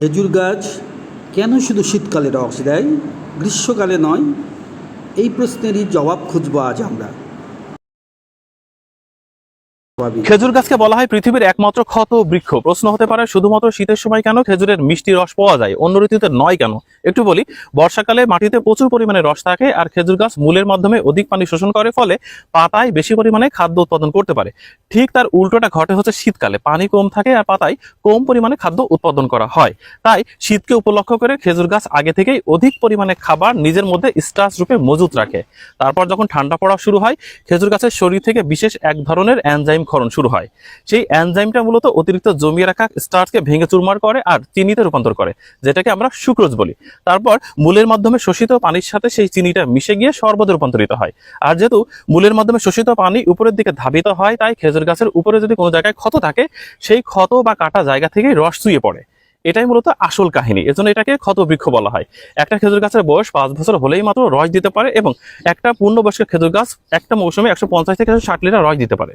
খেজুর গাছ কেন শুধু শীতকালে রস দেয়, গ্রীষ্মকালে নয়? এই প্রশ্নেরই জবাব খুঁজব আজ আমরা। খেজুর গাছকে বলা হয় পৃথিবীর একমাত্র ক্ষত বৃক্ষ। প্রশ্ন হতে পারে শুধুমাত্র শীতের সময় কেন খেজুরের মিষ্টি রস পাওয়া যায়, অন্য ঋতুতে নয় কেন? একটু বলি, বর্ষাকালে মাটিতে প্রচুর পরিমাণে রস থাকে আর খেজুর গাছ মূলের মাধ্যমে অধিক পানি শোষণ করে, ফলে পাতায় বেশি পরিমাণে খাদ্য উৎপাদন করতে পারে। ঠিক তার উল্টোটা ঘটে হচ্ছে শীতকালে, পানি কম থাকে আর পাতায় কম পরিমাণে খাদ্য উৎপাদন করা হয়। তাই শীতকে উপলক্ষ করে খেজুর গাছ আগে থেকেই অধিক পরিমাণে খাবার নিজের মধ্যে স্টার্চ রূপে মজুত রাখে। তারপর যখন ঠান্ডা পড়া শুরু হয়, খেজুর গাছের শরীর থেকে বিশেষ এক ধরনের এনজাইম ক্ষরণ শুরু হয়। সেই এনজাইমটা মূলত অতিরিক্ত জমিয়ে রাখা স্টার্চকে ভেঙে চুরমার করে আর চিনিতে রূপান্তর করে, যেটাকে আমরা সুক্রোজ বলি। তারপর মূলের মাধ্যমে শোষিত পানির সাথে সেই চিনিটা মিশে গিয়ে শরবতে রূপান্তরিত হয়। আর যেহেতু মূলের মাধ্যমে শোষিত পানি উপরের দিকে ধাবিত হয়, তাই খেজুর গাছের উপরে যদি কোনো জায়গায় ক্ষত থাকে, সেই ক্ষত বা কাটা জায়গা থেকেই রস চুইয়ে পড়ে। এটাই মূলত আসল কাহিনী, এজন্য এটাকে ক্ষতবৃক্ষ বলা হয়। একটা খেজুর গাছের বয়স 5 বছর হলেই মাত্র রস দিতে পারে, এবং একটা পূর্ণবয়স্ক খেজুর গাছ একটা মৌসুমে 150 থেকে 160 লিটার রস দিতে পারে।